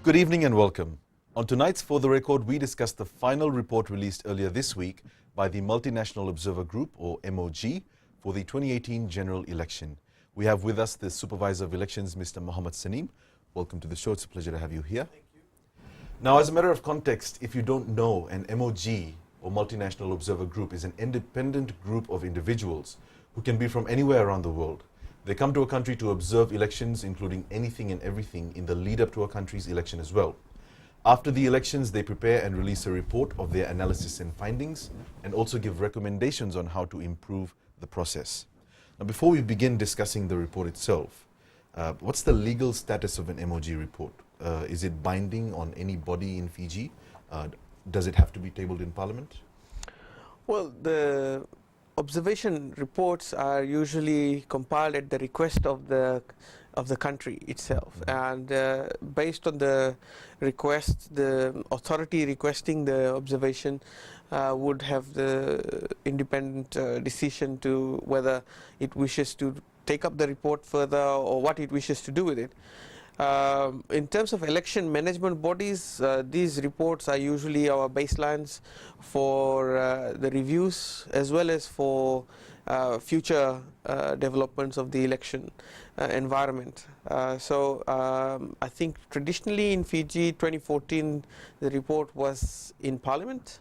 Good evening and welcome. On tonight's For the Record, we discuss the final report released earlier this week by the Multinational Observer Group, or MOG, for the 2018 general election. We have with us the Supervisor of Elections, Mr. Mohammed Saneem. Welcome to the show. It's a pleasure to have you here. Thank you. Now, as a matter of context, if you don't know, an MOG, or Multinational Observer Group, is an independent group of individuals who can be from anywhere around the world. They come to a country to observe elections, including anything and everything in the lead up to a country's election as well. After the elections, they prepare and release a report of their analysis and findings, and also give recommendations on how to improve the process. Now, before we begin discussing the report itself, what's the legal status of an MOG report? Is it binding on any body in Fiji? Does it have to be tabled in Parliament? Well, the observation reports are usually compiled at the request of the country itself, and based on the request, the authority requesting the observation would have the independent decision to whether it wishes to take up the report further or what it wishes to do with it. In terms of election management bodies, these reports are usually our baselines for the reviews as well as for future developments of the election environment. So I think traditionally in Fiji 2014 the report was in Parliament,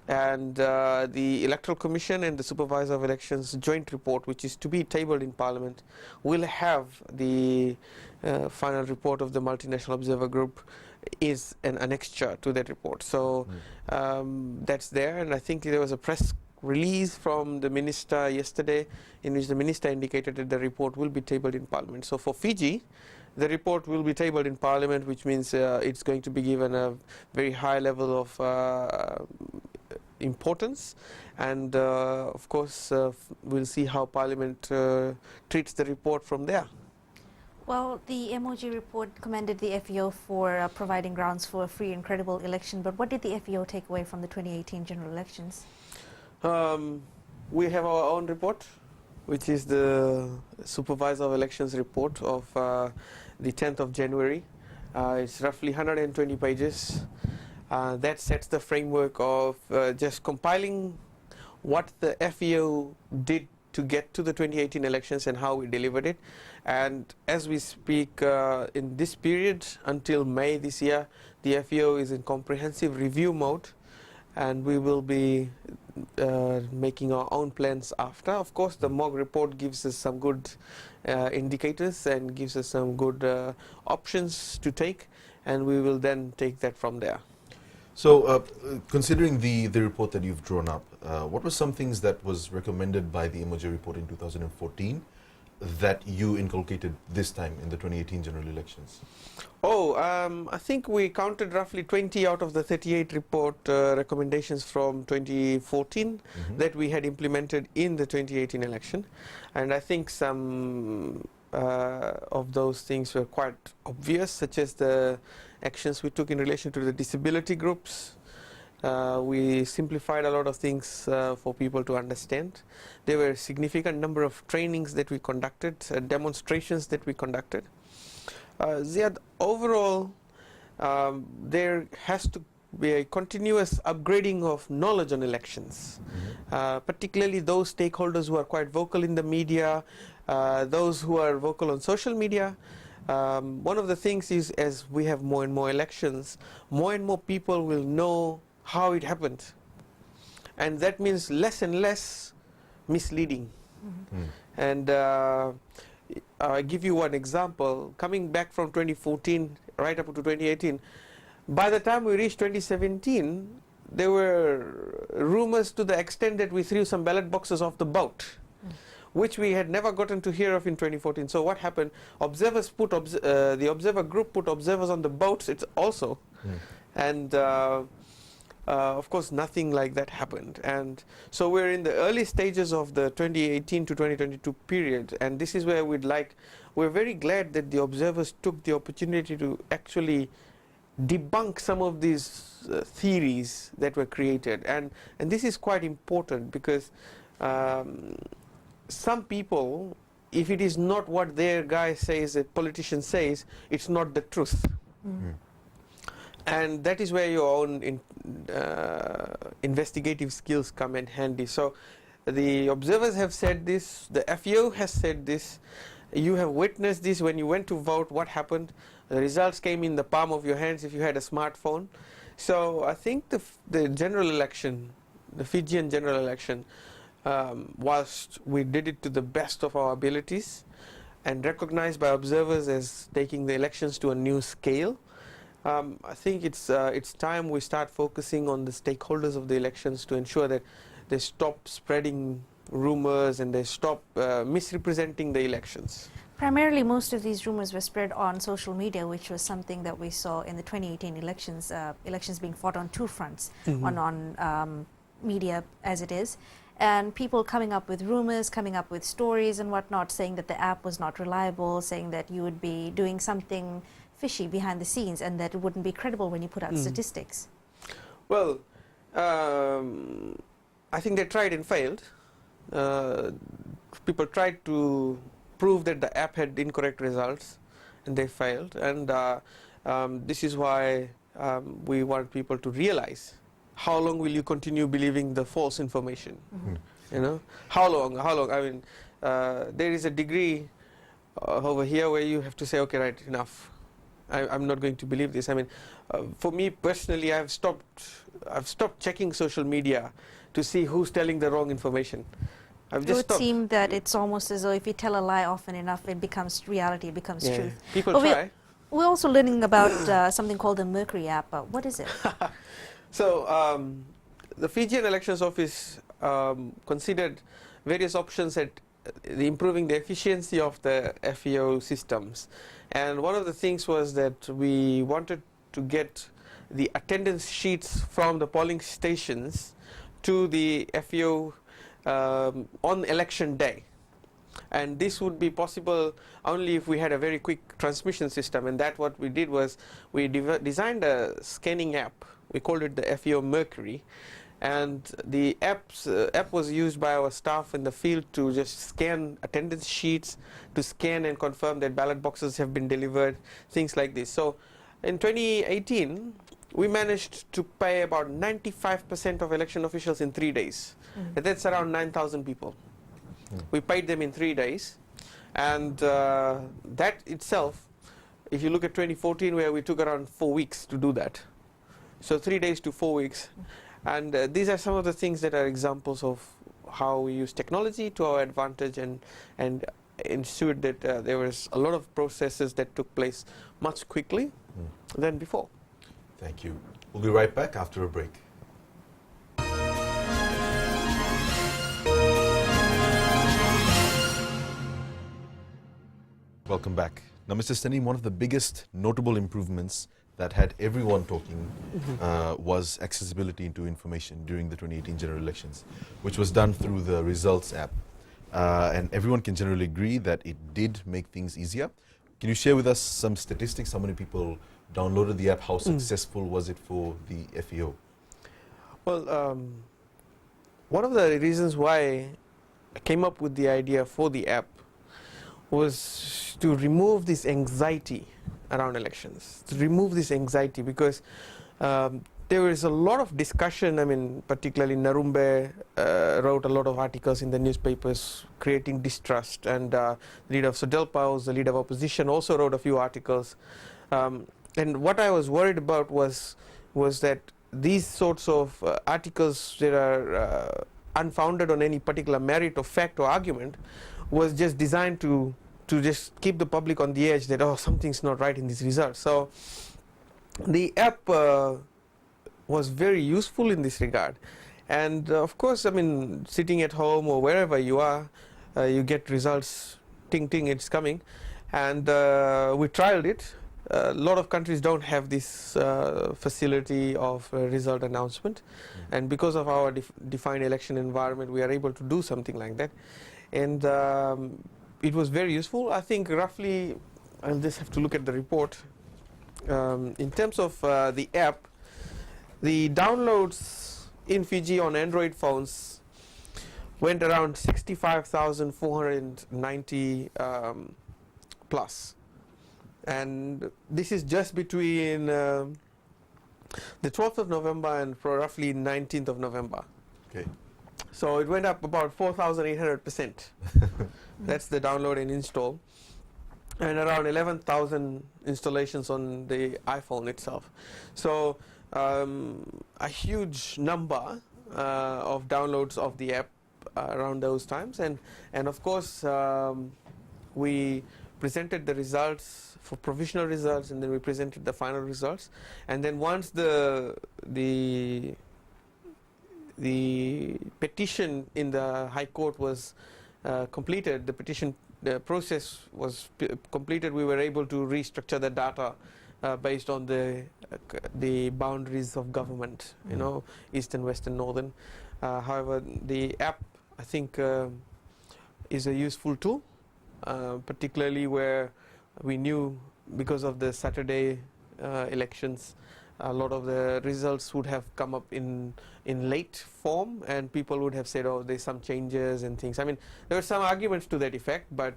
and the Electoral Commission and the Supervisor of Elections joint report, which is to be tabled in Parliament, will have the final report of the Multinational Observer Group is an annexure to that report. So that's there, and I think there was a press release from the minister yesterday in which the minister indicated that the report will be tabled in Parliament. So for Fiji, the report will be tabled in Parliament, which means it's going to be given a very high level of importance, and of course we'll see how Parliament treats the report from there. Well, the MOG report commended the FEO for providing grounds for a free and credible election, but what did the FEO take away from the 2018 general elections? We have our own report, which is the Supervisor of Elections report of the 10th of January. It's roughly 120 pages. That sets the framework of just compiling what the FEO did to get to the 2018 elections and how we delivered it. And as we speak, in this period until May this year, the FEO is in comprehensive review mode, and we will be making our own plans after. Of course, the MOG report gives us some good indicators and gives us some good options to take, and we will then take that from there. So, considering the report that you've drawn up, what were some things that was recommended by the MOG report in 2014 that you inculcated this time in the 2018 general elections? I think we counted roughly 20 out of the 38 report recommendations from 2014 that we had implemented in the 2018 election, and I think some of those things were quite obvious, such as the actions we took in relation to the disability groups. We simplified a lot of things for people to understand. There were a significant number of trainings that we conducted, demonstrations that we conducted. Ziad, overall, there has to be a continuous upgrading of knowledge on elections, particularly those stakeholders who are quite vocal in the media, those who are vocal on social media. One of the things is, as we have more and more elections, more and more people will know how it happened, and that means less and less misleading. And I give you one example. Coming back from 2014 right up to 2018, by the time we reached 2017, there were rumors to the extent that we threw some ballot boxes off the boat, which we had never gotten to hear of in 2014. So what happened? Observers put the observer group put observers on the boats. It's also, and of course nothing like that happened. And so we're in the early stages of the 2018 to 2022 period, and this is where we're very glad that the observers took the opportunity to actually debunk some of these theories that were created, and this is quite important because some people, if it is not what their guy says, a politician says, it's not the truth. And that is where your own investigative skills come in handy. So the observers have said this, the FAO has said this, you have witnessed this when you went to vote, what happened, the results came in the palm of your hands if you had a smartphone. So I think the general election, the Fijian general election, whilst we did it to the best of our abilities and recognized by observers as taking the elections to a new scale, I think it's time we start focusing on the stakeholders of the elections to ensure that they stop spreading rumors and they stop misrepresenting the elections. Primarily, most of these rumors were spread on social media, which was something that we saw in the 2018 elections, elections being fought on two fronts, on media as it is, and people coming up with rumors, coming up with stories and whatnot, saying that the app was not reliable, saying that you would be doing something fishy behind the scenes and that it wouldn't be credible when you put out statistics. Well, I think they tried and failed. People tried to prove that the app had incorrect results and they failed, and this is why we want people to realize how long will you continue believing the false information. You know, how long I mean, there is a degree over here where you have to say, okay, right, enough, I'm not going to believe this. I mean, for me personally, I've stopped checking social media to see who's telling the wrong information. It would seem that it's almost as though if you tell a lie often enough, it becomes reality, it becomes truth. People try. We're also learning about something called the Mercury app. What is it? So the Fijian Elections Office considered various options at improving the efficiency of the FAO systems. And one of the things was that we wanted to get the attendance sheets from the polling stations to the FAO on election day. And this would be possible only if we had a very quick transmission system, and that what we did was we designed a scanning app. We called it the FAO Mercury, and the app was used by our staff in the field to just scan attendance sheets, to scan and confirm that ballot boxes have been delivered, things like this. So in 2018 we managed to pay about 95% of election officials in 3 days. And that's around 9,000 people. We paid them in 3 days, and that itself, if you look at 2014 where we took around 4 weeks to do that, so 3 days to 4 weeks, and these are some of the things that are examples of how we use technology to our advantage and ensured that there was a lot of processes that took place much quickly than before. Thank you. We'll be right back after a break. Welcome back. Now, Mr. Saneem, one of the biggest notable improvements that had everyone talking was accessibility into information during the 2018 general elections, which was done through the results app. And everyone can generally agree that it did make things easier. Can you share with us some statistics? How many people downloaded the app? How successful was it for the FAO? Well, one of the reasons why I came up with the idea for the app was to remove this anxiety around elections, to remove this anxiety, because there was a lot of discussion. I mean, particularly Narumbe wrote a lot of articles in the newspapers creating distrust, and the leader of Sodelpa, who's the leader of opposition, also wrote a few articles. And what I was worried about was that these sorts of articles that are unfounded on any particular merit or fact or argument was just designed to just keep the public on the edge that, oh, something's not right in these results. So the app was very useful in this regard. And of course, I mean, sitting at home or wherever you are, you get results, ting ting, it's coming. And we trialed it. A lot of countries don't have this facility of result announcement, and because of our defined election environment, we are able to do something like that. And it was very useful. I think roughly, I'll just have to look at the report. In terms of the app, the downloads in Fiji on Android phones went around 65,490 plus. And this is just between The 12th of November and for roughly 19th of November. Okay. So it went up about 4,800%. That's the download and install. And around 11,000 installations on the iPhone itself. So a huge number of downloads of the app around those times. And of course, we presented the results for provisional results, and then we presented the final results. And then once the petition in the High Court was completed, the process was completed, we were able to restructure the data based on the boundaries of government, you know, east and west and northern. However, the app, I think, is a useful tool, particularly where we knew because of the Saturday elections, a lot of the results would have come up in late form, and people would have said, oh, there's some changes and things. I mean, there were some arguments to that effect, but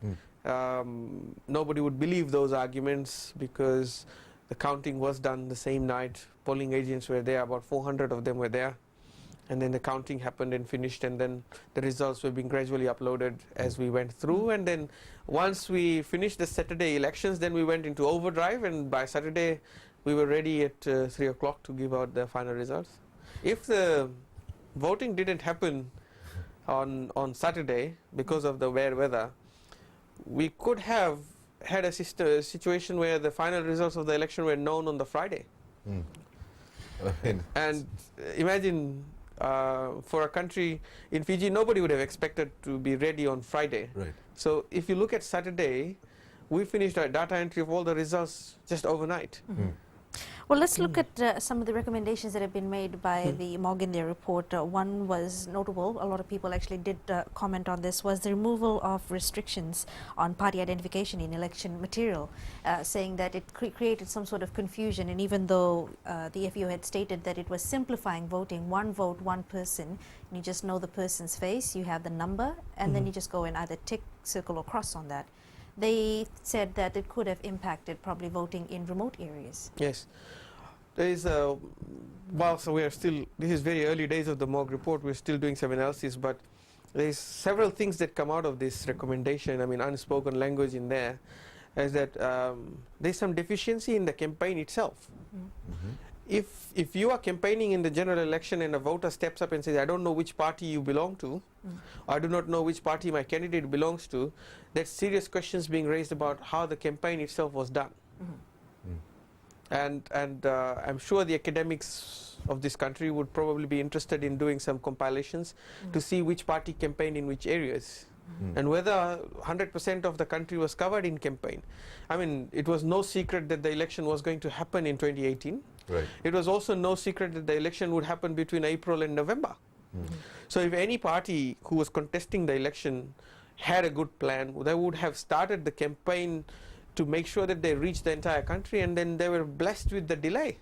nobody would believe those arguments because the counting was done the same night. Polling agents were there, about 400 of them were there. And then the counting happened and finished, and then the results were being gradually uploaded as we went through. And then once we finished the Saturday elections, then we went into overdrive, and by Saturday we were ready at 3 o'clock to give out the final results. If the voting didn't happen on Saturday because of the bad weather, we could have had a situation where the final results of the election were known on the Friday. And imagine for a country in Fiji, nobody would have expected to be ready on Friday. Right. So if you look at Saturday, we finished our data entry of all the results just overnight. Well, let's look at some of the recommendations that have been made by the MOG in their report. One was notable, a lot of people actually did comment on this, was the removal of restrictions on party identification in election material, saying that it created some sort of confusion. And even though the FEO had stated that it was simplifying voting, one vote, one person, and you just know the person's face, you have the number, and then you just go and either tick, circle, or cross on that. They said that it could have impacted probably voting in remote areas. Yes. There is so we are still, this is very early days of the MOG report, we're still doing some analysis, but there's several things that come out of this recommendation. I mean, unspoken language in there is that there's some deficiency in the campaign itself. If you are campaigning in the general election and a voter steps up and says, I don't know which party you belong to, I do not know which party my candidate belongs to, there's serious questions being raised about how the campaign itself was done. And I'm sure the academics of this country would probably be interested in doing some compilations to see which party campaigned in which areas. And whether 100% of the country was covered in campaign. I mean, it was no secret that the election was going to happen in 2018. Right. It was also no secret that the election would happen between April and November. So if any party who was contesting the election had a good plan, they would have started the campaign to make sure that they reached the entire country, and then they were blessed with the delay.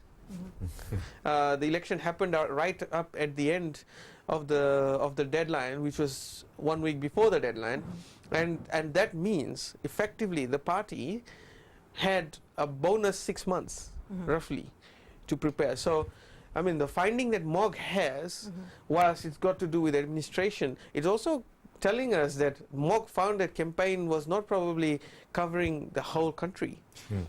The election happened right up at the end of the deadline, which was 1 week before the deadline, and that means effectively the party had a bonus 6 months roughly to prepare. So I mean, the finding that MOG has, whilst it's got to do with administration, it's also telling us that MOG found that campaign was not probably covering the whole country.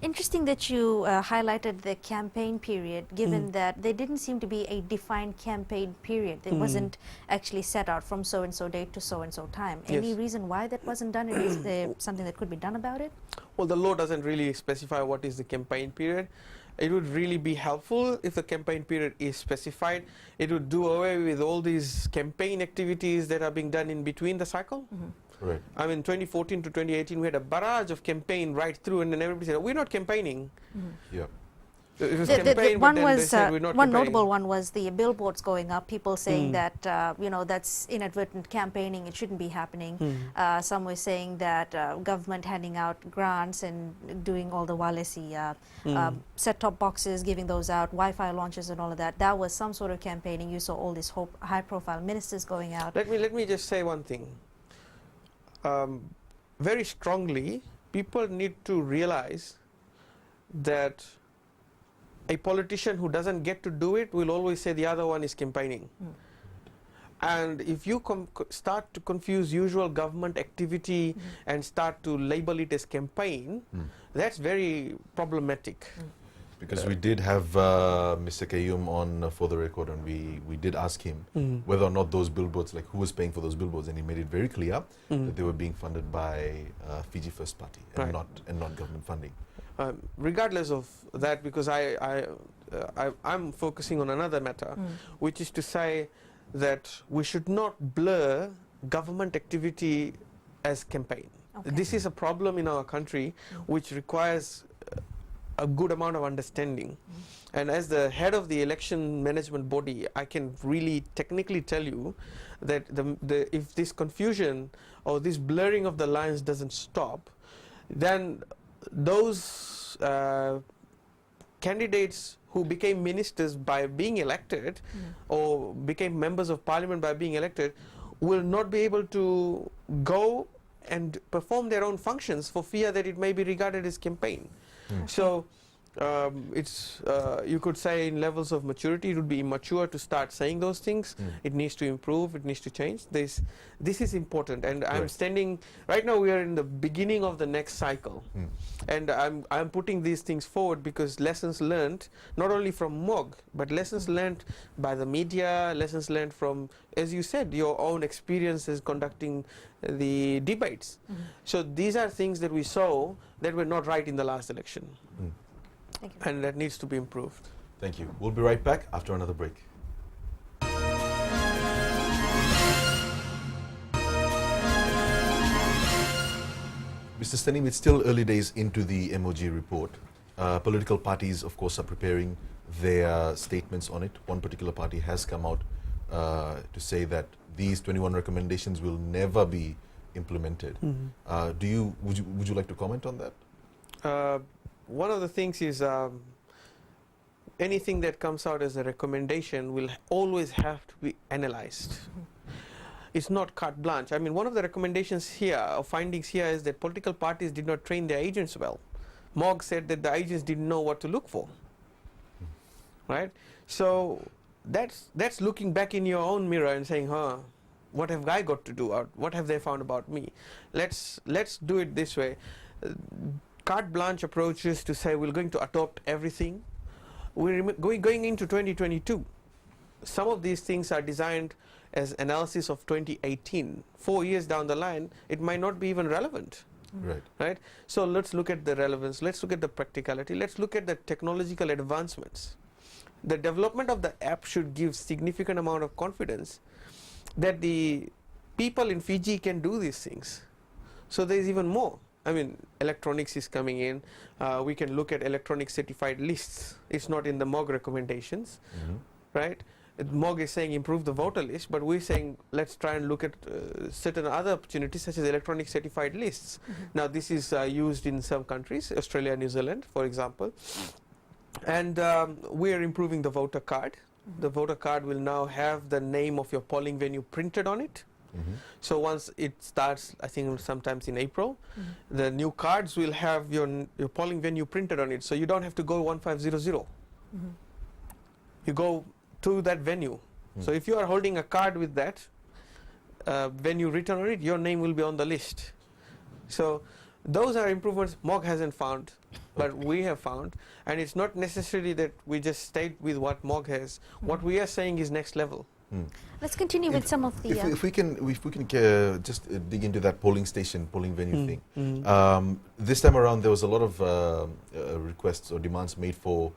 Interesting that you highlighted the campaign period, given that there didn't seem to be a defined campaign period. It wasn't actually set out from so-and-so date to so-and-so time. Any reason why that wasn't done? And is there something that could be done about it? Well, the law doesn't really specify what is the campaign period. It would really be helpful if the campaign period is specified. It would do away with all these campaign activities that are being done in between the cycle. Right. I mean, 2014 to 2018, we had a barrage of campaign right through, and then everybody said, we're not campaigning. Yeah. It was campaign, one but then was they said we're not one campaigning. notable one was the billboards going up, people saying that you know, that's inadvertent campaigning, it shouldn't be happening. Some were saying that government handing out grants and doing all the wirelessy set-top boxes, giving those out, Wi-Fi launches and all of that. That was some sort of campaigning. You saw all these high-profile ministers going out. Let me just say one thing. Very strongly, people need to realize that a politician who doesn't get to do it will always say the other one is campaigning. And if you start to confuse usual government activity and start to label it as campaign, that's very problematic. Because we did have Mr. Kayyum on for the record, and we did ask him whether or not those billboards, like who was paying for those billboards, and he made it very clear that they were being funded by Fiji First Party and not government funding. Regardless of that, because I'm focusing on another matter, which is to say that we should not blur government activity as campaign. Okay. This is a problem in our country which requires a good amount of understanding. And as the head of the election management body, I can really technically tell you that if this confusion or this blurring of the lines doesn't stop, then those candidates who became ministers by being elected or became members of parliament by being elected will not be able to go and perform their own functions for fear that it may be regarded as campaign. So it's you could say in levels of maturity it would be immature to start saying those things. It needs to improve, it needs to change. This is important, and I'm standing right now. We are in the beginning of the next cycle, and I'm putting these things forward because lessons learned not only from MOG but lessons learned by the media, lessons learned from, as you said, your own experiences conducting the debates. So these are things that we saw that were not right in the last election. Thank you. And that needs to be improved. Thank you. We'll be right back after another break. Mr. Saneem, it's still early days into the MOG report. Political parties, of course, are preparing their statements on it. One particular party has come out to say that these 21 recommendations will never be implemented. Would you like to comment on that? One of the things is anything that comes out as a recommendation will always have to be analyzed. It's not carte blanche. I mean, one of the recommendations here, or findings here, is that political parties did not train their agents well. MOG said that the agents didn't know what to look for. Right? So that's looking back in your own mirror and saying, what have I got to do? Or what have they found about me? Let's do it this way. Carte blanche approaches to say we're going to adopt everything. We're going into 2022. Some of these things are designed as analysis of 2018. 4 years down the line, it might not be even relevant. Right? So let's look at the relevance. Let's look at the practicality. Let's look at the technological advancements. The development of the app should give significant amount of confidence that the people in Fiji can do these things. So there's even more. I mean, electronics is coming in. We can look at electronic certified lists. It's not in the MOG recommendations, right? MOG is saying improve the voter list, but we're saying let's try and look at certain other opportunities such as electronic certified lists. Now, this is used in some countries, Australia, New Zealand, for example. And we're improving the voter card. The voter card will now have the name of your polling venue printed on it. So once it starts, I think sometimes in April, the new cards will have your polling venue printed on it. So you don't have to go 1500. You go to that venue. So if you are holding a card with that venue written on it, your name will be on the list. So those are improvements MOG hasn't found, but we have found. And it's not necessarily that we just stayed with what MOG has. What we are saying is next level. Let's continue with some of the... If we can just dig into that polling venue thing. This time around, there was a lot of requests or demands made for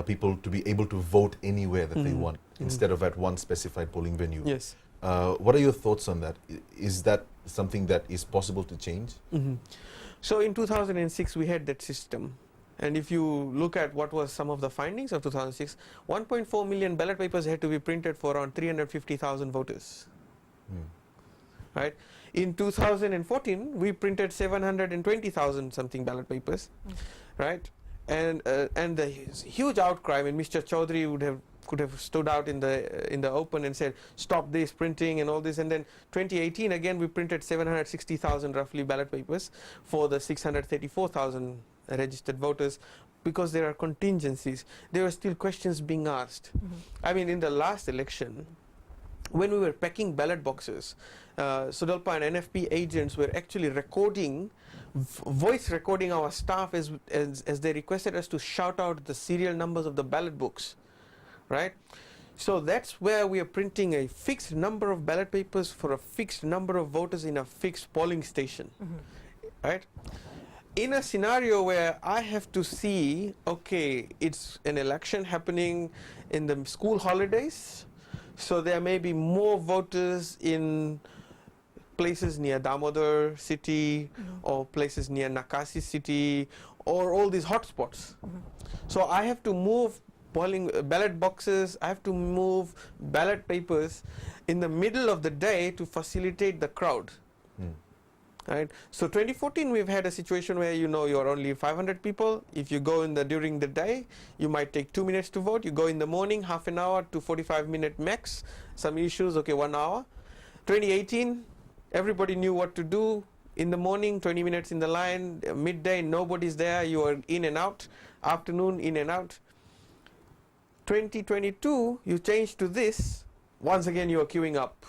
people to be able to vote anywhere that they want, instead of at one specified polling venue. Yes. What are your thoughts on that? Is that something that is possible to change? So in 2006, we had that system. And if you look at what was some of the findings of 2006, 1.4 million ballot papers had to be printed for around 350,000 voters. Right? In 2014, we printed 720,000 something ballot papers. Right? And the huge outcry. I mean, Mr. Chaudhary could have stood out in the open and said, stop this printing and all this. And then 2018, again, we printed 760,000 roughly ballot papers for the 634,000 registered voters. because there are contingencies, there are still questions being asked. I mean, in the last election, when we were packing ballot boxes, Sudalpa and NFP agents were actually recording, voice recording our staff as they requested us to shout out the serial numbers of the ballot books, right? So that's where we are printing a fixed number of ballot papers for a fixed number of voters in a fixed polling station, right? In a scenario where I have to see, okay, it's an election happening in the school holidays, so there may be more voters in places near Damodar city or places near Nakasi city or all these hotspots. So I have to move polling ballot boxes, I have to move ballot papers in the middle of the day to facilitate the crowd. Right? So 2014 we've had a situation where you're only 500 people. If you go during the day, you might take 2 minutes to vote. You go in the morning, half an hour to 45-minute max. Some issues, okay, 1 hour. 2018, everybody knew what to do. In the morning, 20 minutes in the line. Midday, nobody's there. You are in and out. Afternoon, in and out. 2022, you change to this. Once again, you are queuing up.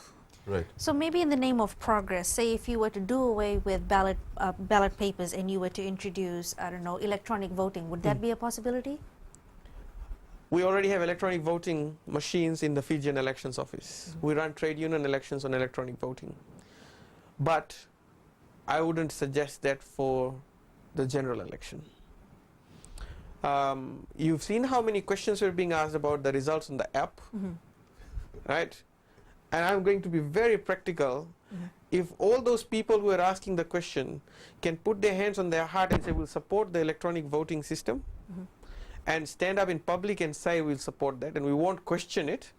Right. So maybe in the name of progress, say if you were to do away with ballot papers and you were to introduce, I don't know, electronic voting, would that be a possibility? We already have electronic voting machines in the Fijian Elections Office. We run trade union elections on electronic voting. But I wouldn't suggest that for the general election. You've seen how many questions were being asked about the results on the app, right? And I'm going to be very practical. If all those people who are asking the question can put their hands on their heart and say we'll support the electronic voting system and stand up in public and say we'll support that and we won't question it,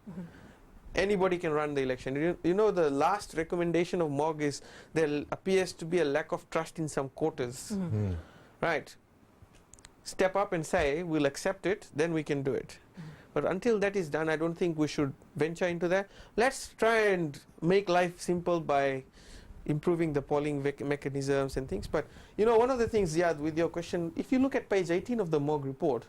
anybody can run the election. You know, the last recommendation of MOG is there appears to be a lack of trust in some quarters, right? Step up and say we'll accept it, then we can do it. But until that is done, I don't think we should venture into that. Let's try and make life simple by improving the polling mechanisms and things. But, one of the things, Ziad, with your question, if you look at page 18 of the MOG report,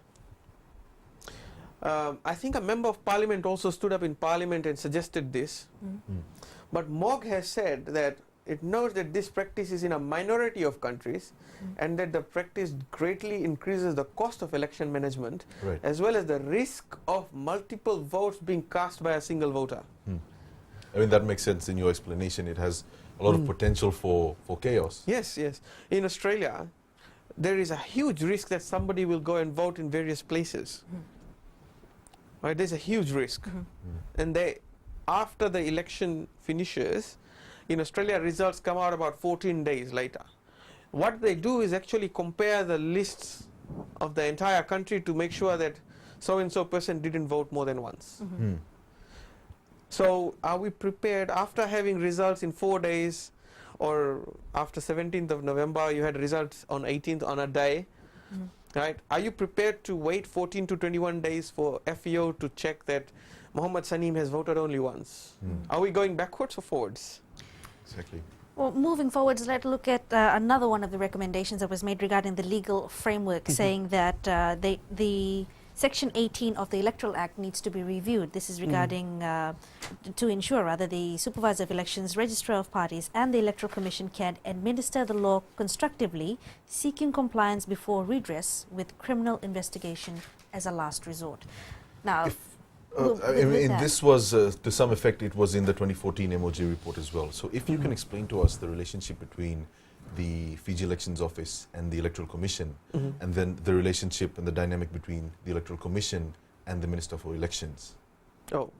I think a member of parliament also stood up in parliament and suggested this. But MOG has said that it knows that this practice is in a minority of countries and that the practice greatly increases the cost of election management as well as the risk of multiple votes being cast by a single voter. I mean, that makes sense in your explanation. It has a lot of potential for chaos. Yes, yes. In Australia, there is a huge risk that somebody will go and vote in various places. Right? There's a huge risk. And after the election finishes, in Australia, results come out about 14 days later. What they do is actually compare the lists of the entire country to make sure that so-and-so person didn't vote more than once. So are we prepared after having results in 4 days or after 17th of November, you had results on 18th on a day, right? Are you prepared to wait 14 to 21 days for FEO to check that Mohammed Saneem has voted only once? Are we going backwards or forwards? Exactly. Well, moving forwards, let's look at another one of the recommendations that was made regarding the legal framework, saying that the Section 18 of the Electoral Act needs to be reviewed. This is regarding to ensure rather the Supervisor of Elections, Registrar of Parties and the Electoral Commission can administer the law constructively, seeking compliance before redress with criminal investigation as a last resort. Now, this was, to some effect, it was in the 2014 MOG report as well. So if you can explain to us the relationship between the Fiji Elections Office and the Electoral Commission, and then the relationship and the dynamic between the Electoral Commission and the Minister for Elections. Oh,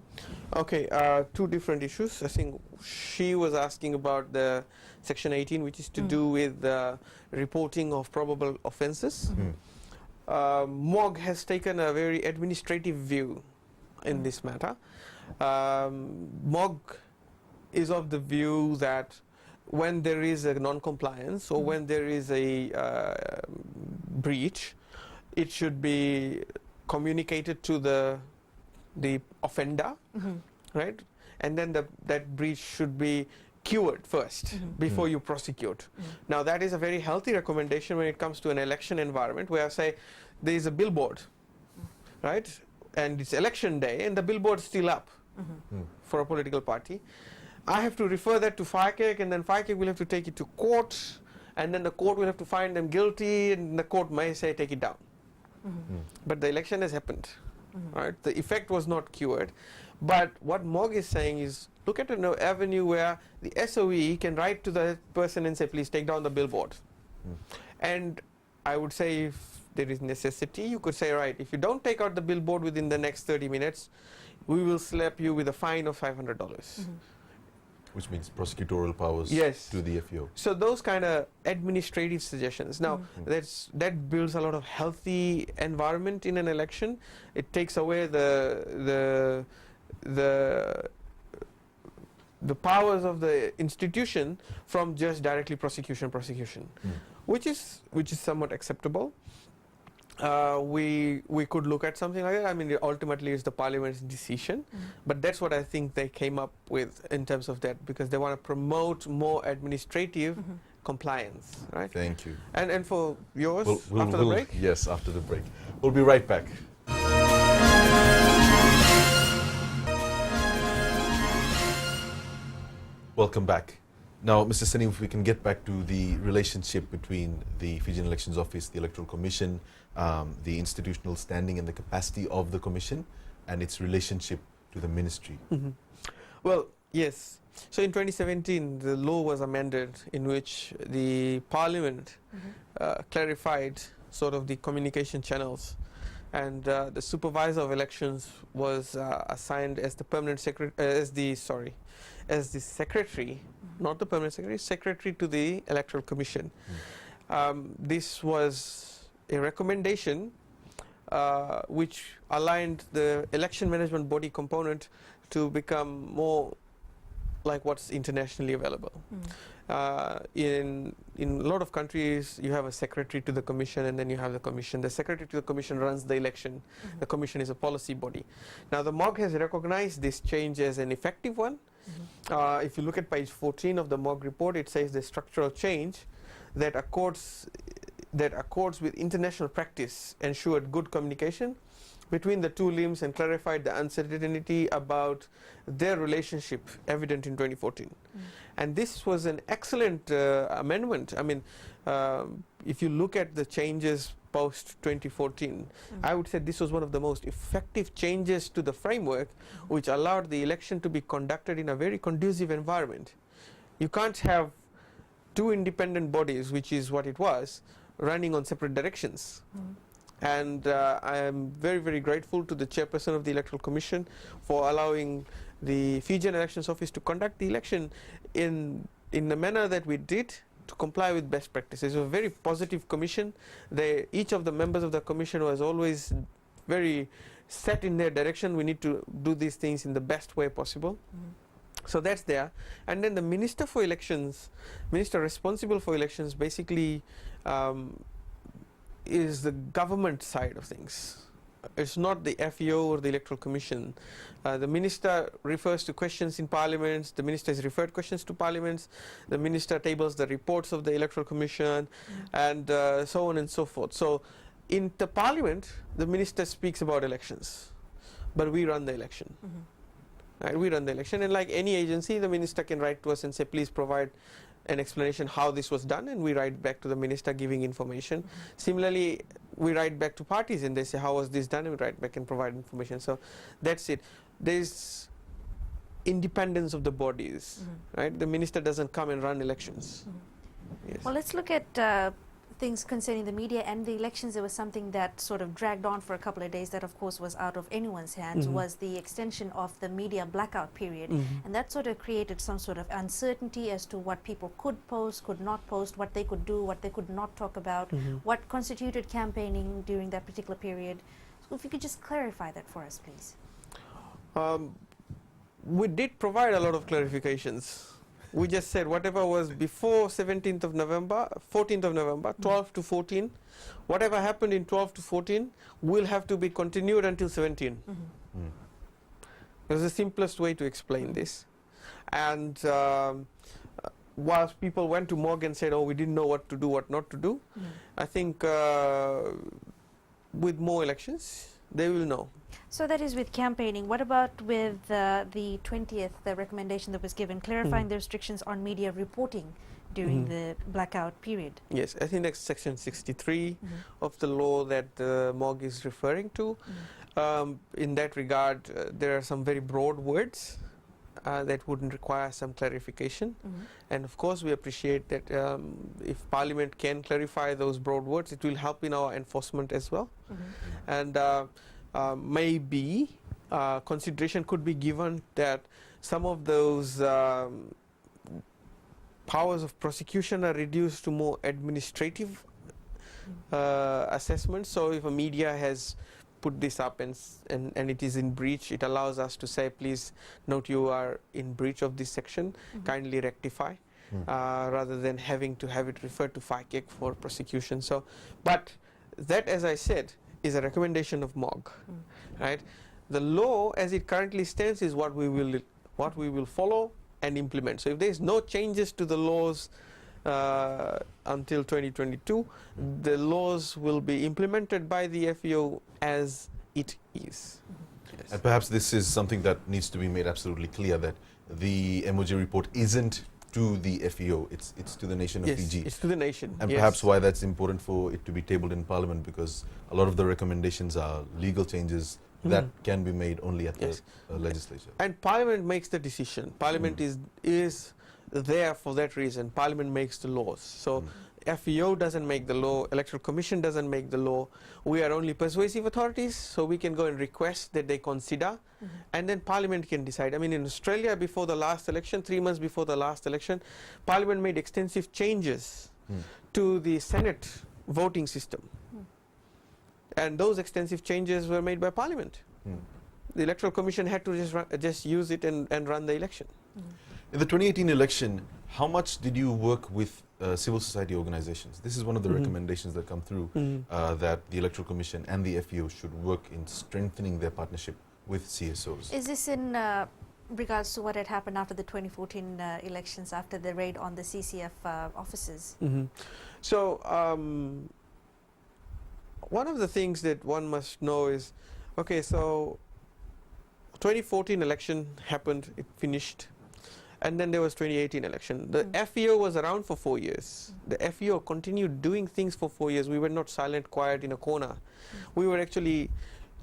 okay. Two different issues. I think she was asking about the Section 18, which is to do with the reporting of probable offences. MOG has taken a very administrative view in this matter. MOG is of the view that when there is a non-compliance or when there is a breach, it should be communicated to the offender, right? And then that breach should be cured first before you prosecute. Now that is a very healthy recommendation when it comes to an election environment where I say there is a billboard, right? And it's election day, and the billboard's still up for a political party. I have to refer that to FICAC, and then FICAC will have to take it to court, and then the court will have to find them guilty, and the court may say take it down. But the election has happened, right? The effect was not cured. But what Mog is saying is, look at an avenue where the SOE can write to the person and say, please take down the billboard. And I would say if there is necessity, you could say, right, if you don't take out the billboard within the next 30 minutes, we will slap you with a fine of $500. Which means prosecutorial powers to the FEO. So those kind of administrative suggestions. Now, that builds a lot of healthy environment in an election. It takes away the powers of the institution from just directly prosecution, which is somewhat acceptable. We could look at something like that. I mean, ultimately it's the parliament's decision, but that's what I think they came up with in terms of that, because they want to promote more administrative compliance, right? Thank you. And for yours, after the break? Yes, after the break. We'll be right back. Welcome back. Now, Mr. Saneem, if we can get back to the relationship between the Fijian Elections Office, the Electoral Commission, the institutional standing and the capacity of the Commission, and its relationship to the Ministry. Well, yes. So in 2017, the law was amended in which the Parliament clarified sort of the communication channels, and the Supervisor of Elections was assigned as the permanent secretary, not the permanent secretary, secretary to the Electoral Commission. This was a recommendation which aligned the election management body component to become more like what's internationally available. In a lot of countries, you have a secretary to the commission, and then you have the commission. The secretary to the commission runs the election. The commission is a policy body. Now, the MOG has recognized this change as an effective one. If you look at page 14 of the MOG report, it says the structural change that accords with international practice ensured good communication between the two limbs and clarified the uncertainty about their relationship evident in 2014. And this was an excellent amendment. I mean, if you look at the changes post 2014, I would say this was one of the most effective changes to the framework, which allowed the election to be conducted in a very conducive environment. You can't have two independent bodies, which is what it was, running on separate directions. And I am very, very grateful to the chairperson of the Electoral Commission for allowing the Fijian Elections Office to conduct the election in the manner that we did, to comply with best practices. It was a very positive commission. Each of the members of the commission was always very set in their direction. We need to do these things in the best way possible. So that's there. And then the Minister for Elections, Minister responsible for elections, basically is the government side of things. It's not the FEO or the Electoral Commission. The Minister refers to questions in parliaments. The Minister has referred questions to parliaments. The Minister tables the reports of the Electoral Commission, and so on and so forth. So in the Parliament, the Minister speaks about elections, but we run the election. Right? We run the election, and like any agency, the Minister can write to us and say, please provide an explanation how this was done, and we write back to the Minister giving information. Similarly, we write back to parties and they say, how was this done, and we write back and provide information. So that's it. There's independence of the bodies, right? The Minister doesn't come and run elections. Yes. Well, let's look at things concerning the media and the elections. There was something that sort of dragged on for a couple of days that of course was out of anyone's hands, was the extension of the media blackout period, and that sort of created some sort of uncertainty as to what people could post, could not post, what they could do, what they could not talk about, what constituted campaigning during that particular period. So if you could just clarify that for us, please. We did provide a lot of clarifications. We just said whatever was before 14th of November, 12 to 14, whatever happened in 12 to 14 will have to be continued until 17. It was the simplest way to explain this. And whilst people went to MOG and said, oh, we didn't know what to do, what not to do, I think with more elections, they will know. So that is with campaigning. What about with the 20th, the recommendation that was given, clarifying the restrictions on media reporting during the blackout period? Yes, I think that's section 63 of the law that the MOG is referring to. In that regard, there are some very broad words that wouldn't require some clarification. And of course, we appreciate that if Parliament can clarify those broad words, it will help in our enforcement as well. And maybe consideration could be given that some of those powers of prosecution are reduced to more administrative assessments. So if a media has put this up and it is in breach, it allows us to say, please note you are in breach of this section, kindly rectify, rather than having to have it referred to FICAC for prosecution. So, but that, as I said, is a recommendation of MOG, right? The law as it currently stands is what we will follow and implement. So if there is no changes to the laws until 2022, the laws will be implemented by the FEO as it is. Yes. And perhaps this is something that needs to be made absolutely clear, that the MOG report isn't to the FEO, it's to the nation of Fiji. It's to the nation. And perhaps why that's important for it to be tabled in Parliament, because a lot of the recommendations are legal changes that can be made only at the legislature. And Parliament makes the decision. Parliament is there for that reason. Parliament makes the laws. So FEO doesn't make the law, Electoral Commission doesn't make the law. We are only persuasive authorities, so we can go and request that they consider, and then Parliament can decide. I mean, in Australia, before the last election, 3 months before the last election, Parliament made extensive changes to the Senate voting system. And those extensive changes were made by Parliament. The Electoral Commission had to just use it and run the election. In the 2018 election, how much did you work with civil society organizations? This is one of the recommendations that come through, that the Electoral Commission and the FEO should work in strengthening their partnership with CSOs. Is this in regards to what had happened after the 2014 elections, after the raid on the CCF offices? So, one of the things that one must know is, okay, so 2014 election happened, it finished, and then there was 2018 election. The FEO was around for 4 years. The FEO continued doing things for 4 years. We were not silent, quiet in a corner. We were actually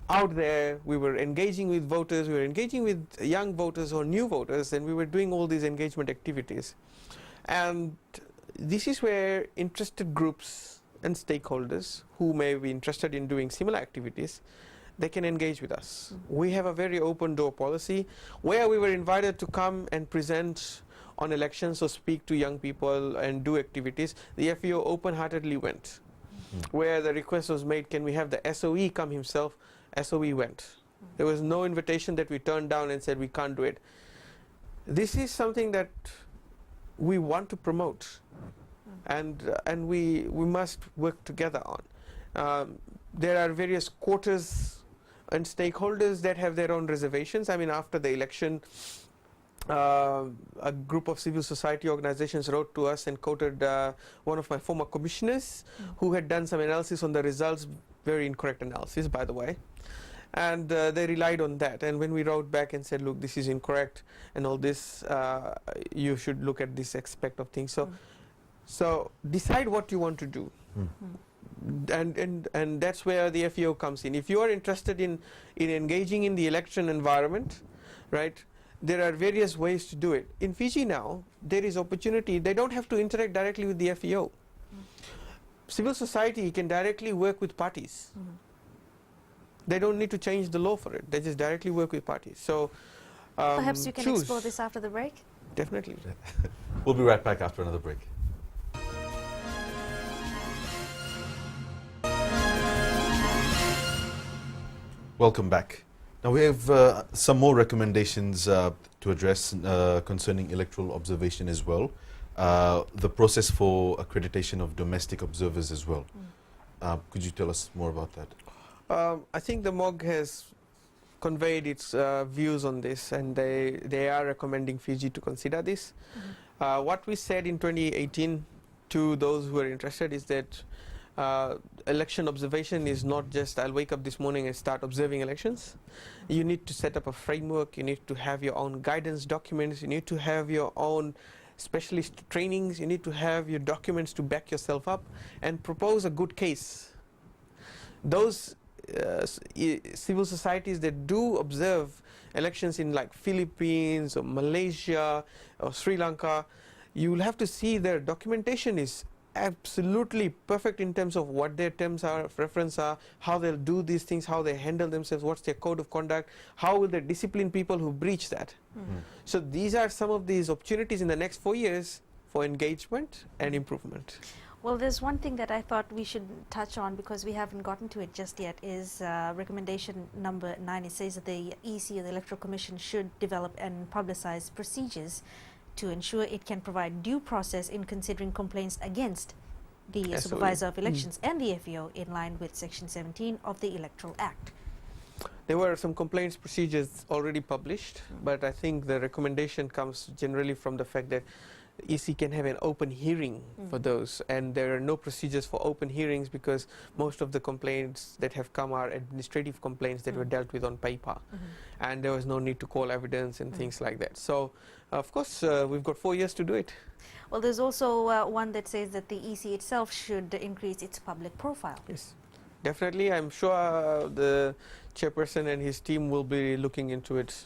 out there, we were engaging with voters, we were engaging with young voters or new voters, and we were doing all these engagement activities. And this is where interested groups and stakeholders who may be interested in doing similar activities, they can engage with us. We have a very open door policy where we were invited to come and present on elections or speak to young people and do activities. The FEO open-heartedly went. Where the request was made, can we have the SOE come himself? SOE went. There was no invitation that we turned down and said we can't do it. This is something that we want to promote, and we must work together on. There are various quarters and stakeholders that have their own reservations. I mean, after the election, a group of civil society organizations wrote to us and quoted one of my former commissioners who had done some analysis on the results, very incorrect analysis, by the way. And they relied on that. And when we wrote back and said, look, this is incorrect and all this, you should look at this aspect of things. So decide what you want to do. And that's where the FEO comes in. If you are interested in engaging in the election environment, right, there are various ways to do it. In Fiji now, there is opportunity. They don't have to interact directly with the FEO. Civil society can directly work with parties. They don't need to change the law for it. They just directly work with parties. So perhaps you can explore this after the break? Definitely. We'll be right back after another break. Welcome back. Now we have some more recommendations to address concerning electoral observation as well. The process for accreditation of domestic observers as well. Could you tell us more about that? I think the MOG has conveyed its views on this, and they are recommending Fiji to consider this. What we said in 2018 to those who are interested is that election observation is not just I'll wake up this morning and start observing elections. You need to set up a framework, you need to have your own guidance documents, you need to have your own specialist trainings, you need to have your documents to back yourself up and propose a good case. Those civil societies that do observe elections in like Philippines or Malaysia or Sri Lanka, you will have to see their documentation is absolutely perfect in terms of what their terms are, reference are, how they'll do these things, how they handle themselves, what's their code of conduct, how will they discipline people who breach that. So these are some of these opportunities in the next 4 years for engagement and improvement. Well, there's one thing that I thought we should touch on because we haven't gotten to it just yet is recommendation number 9. It says that the EC or the Electoral Commission should develop and publicize procedures to ensure it can provide due process in considering complaints against the Supervisor of Elections and the FEO in line with Section 17 of the Electoral Act. There were some complaints procedures already published, but I think the recommendation comes generally from the fact that EC can have an open hearing for those, and there are no procedures for open hearings because most of the complaints that have come are administrative complaints that were dealt with on paper, and there was no need to call evidence and things like that. So of course we've got 4 years to do it. Well, there's also one that says that the EC itself should increase its public profile. Yes, definitely. I'm sure the chairperson and his team will be looking into it.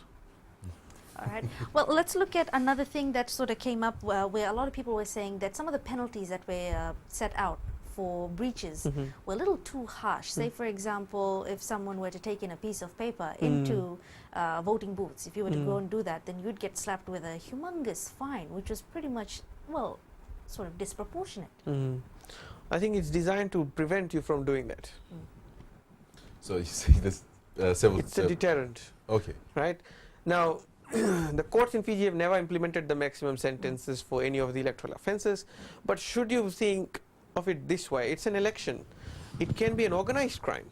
All right. Well, let's look at another thing that sort of came up where a lot of people were saying that some of the penalties that were set out for breaches were a little too harsh. Say, for example, if someone were to take in a piece of paper into voting booths, if you were to go and do that, then you'd get slapped with a humongous fine, which was pretty much, well, sort of disproportionate. I think it's designed to prevent you from doing that. So you see this it's a deterrent. Okay. Right? Now, the courts in Fiji have never implemented the maximum sentences for any of the electoral offences, but should you think of it this way, it's an election. It can be an organised crime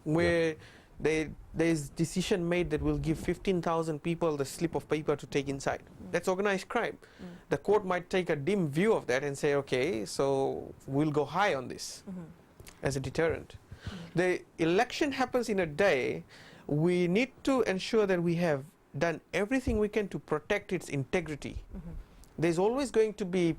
where there's decision made that will give 15,000 people the slip of paper to take inside. That's organised crime. The court might take a dim view of that and say, okay, so we'll go high on this as a deterrent. The election happens in a day. We need to ensure that we have done everything we can to protect its integrity. There's always going to be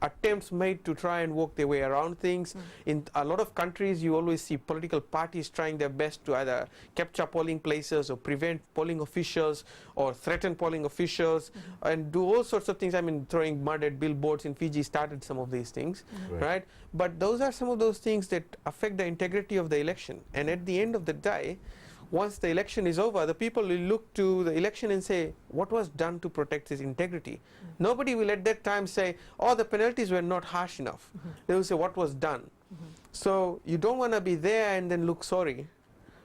attempts made to try and work their way around things. In a lot of countries, you always see political parties trying their best to either capture polling places or prevent polling officials or threaten polling officials and do all sorts of things. I mean, throwing mud at billboards in Fiji started some of these things, right? But those are some of those things that affect the integrity of the election. And at the end of the day, once the election is over, the people will look to the election and say, what was done to protect its integrity? Nobody will at that time say, oh, the penalties were not harsh enough. They will say, what was done? So you don't want to be there and then look sorry.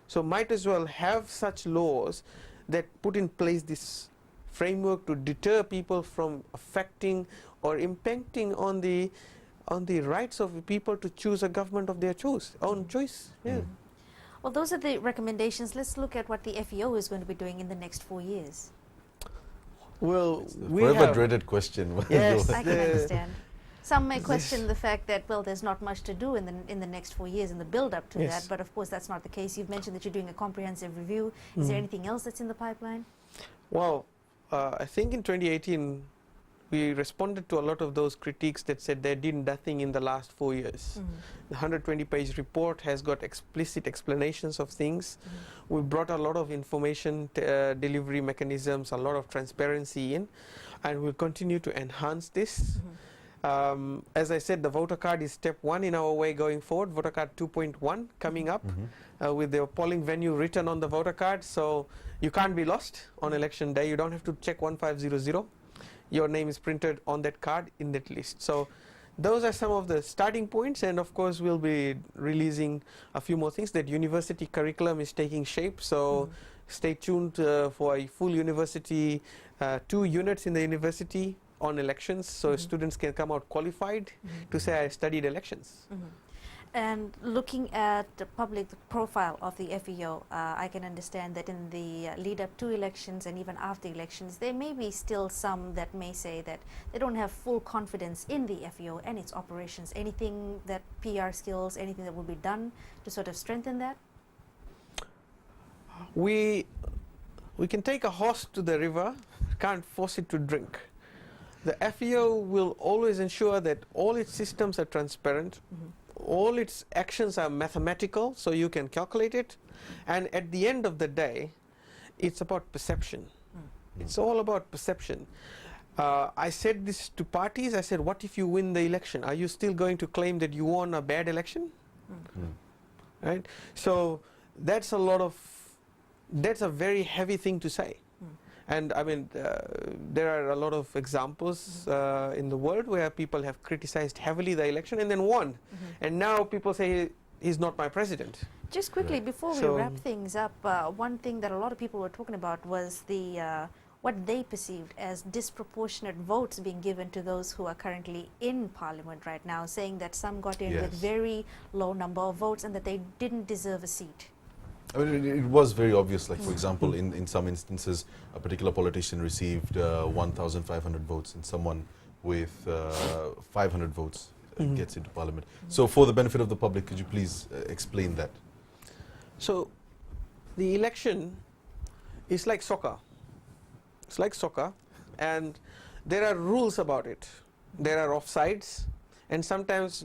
So might as well have such laws that put in place this framework to deter people from affecting or impacting on the rights of people to choose a government of their own choice. Well, those are the recommendations. Let's look at what the FEO is going to be doing in the next 4 years. Well, we forever have dreaded question. Yes, I can understand. Some may question the fact that, well, there's not much to do in the next 4 years in the build-up to that, but of course that's not the case. You've mentioned that you're doing a comprehensive review. Is there anything else that's in the pipeline? Well, I think in 2018 we responded to a lot of those critiques that said they did nothing in the last 4 years. The 120-page report has got explicit explanations of things. We brought a lot of information delivery mechanisms, a lot of transparency in, and we'll continue to enhance this. As I said, the voter card is step 1 in our way going forward. Voter card 2.1 coming up with the polling venue written on the voter card, so you can't be lost on election day. You don't have to check 1500. Your name is printed on that card in that list. So those are some of the starting points, and of course we'll be releasing a few more things. That university curriculum is taking shape, so stay tuned for a full university, 2 units in the university on elections, so students can come out qualified to say I studied elections. And looking at the public profile of the FEO, I can understand that in the lead up to elections and even after elections, there may be still some that may say that they don't have full confidence in the FEO and its operations. Anything that PR skills, anything that will be done to sort of strengthen that? We can take a horse to the river, can't force it to drink. The FEO will always ensure that all its systems are transparent. All its actions are mathematical, so you can calculate it. And at the end of the day, it's about perception. It's all about perception. I said this to parties. I said, what if you win the election? Are you still going to claim that you won a bad election? Right? So that's a very heavy thing to say. And I mean, there are a lot of examples in the world where people have criticized heavily the election and then won. And now people say, he's not my president. Just quickly, before we wrap things up, one thing that a lot of people were talking about was the what they perceived as disproportionate votes being given to those who are currently in Parliament right now, saying that some got in with very low number of votes and that they didn't deserve a seat. I mean, it was very obvious. Like, for example, in some instances, a particular politician received 1,500 votes, and someone with 500 votes gets into Parliament. So, for the benefit of the public, could you please explain that? So, the election is like soccer. It's like soccer, and there are rules about it. There are offsides, and sometimes,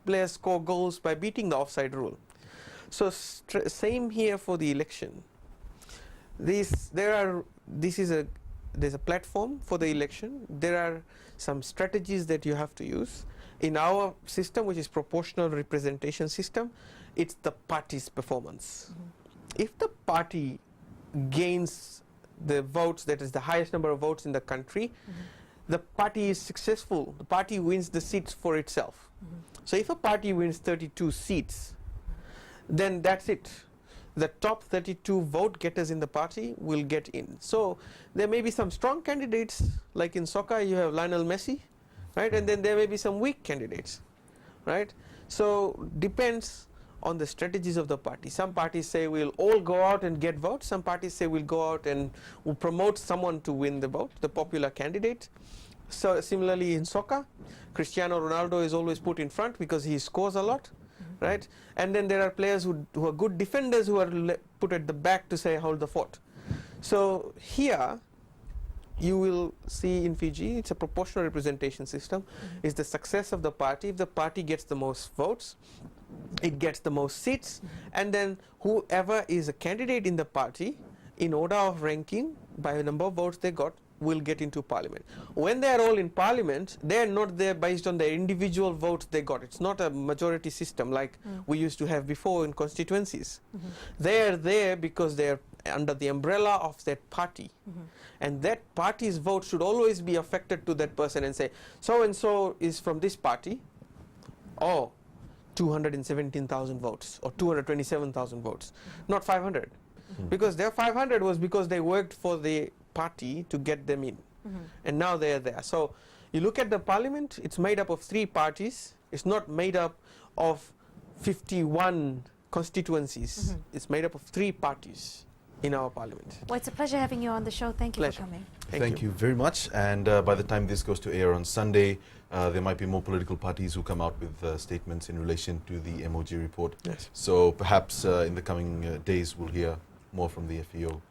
players score goals by beating the offside rule. So same here for the election. There's a platform for the election. There are some strategies that you have to use. In our system, which is proportional representation system, it's the party's performance. If the party gains the votes, that is the highest number of votes in the country, the party is successful. The party wins the seats for itself. So if a party wins 32 seats, then that's it. The top 32 vote getters in the party will get in. So there may be some strong candidates, like in soccer you have Lionel Messi, right? And then there may be some weak candidates, right? So depends on the strategies of the party. Some parties say we'll all go out and get votes. Some parties say we'll go out and we'll promote someone to win the vote, the popular candidate. So similarly in soccer, Cristiano Ronaldo is always put in front because he scores a lot. Right, and then there are players who are good defenders who are put at the back to say hold the fort. So here you will see in Fiji it's a proportional representation system. It's the success of the party. If the party gets the most votes, it gets the most seats, and then whoever is a candidate in the party in order of ranking by the number of votes they got will get into Parliament. When they are all in Parliament, they are not there based on their individual votes they got. It's not a majority system like we used to have before in constituencies. They are there because they are under the umbrella of that party. And that party's vote should always be affected to that person and say, so-and-so is from this party. Oh, 217,000 votes or 227,000 votes, not 500. Because their 500 was because they worked for the party to get them in, and now they are there. So you look at the parliament, it's made up of 3 parties. It's not made up of 51 constituencies. It's made up of 3 parties in our parliament. Well, it's a pleasure having you on the show. Thank you for coming. Thank you very much. And by the time this goes to air on Sunday, there might be more political parties who come out with statements in relation to the MOG report. Yes. So perhaps in the coming days we'll hear more from the FEO.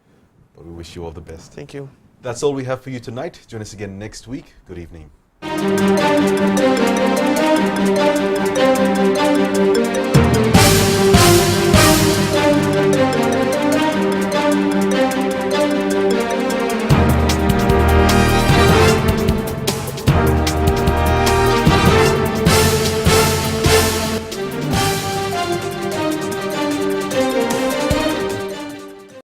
But we wish you all the best. Thank you. That's all we have for you tonight. Join us again next week. Good evening.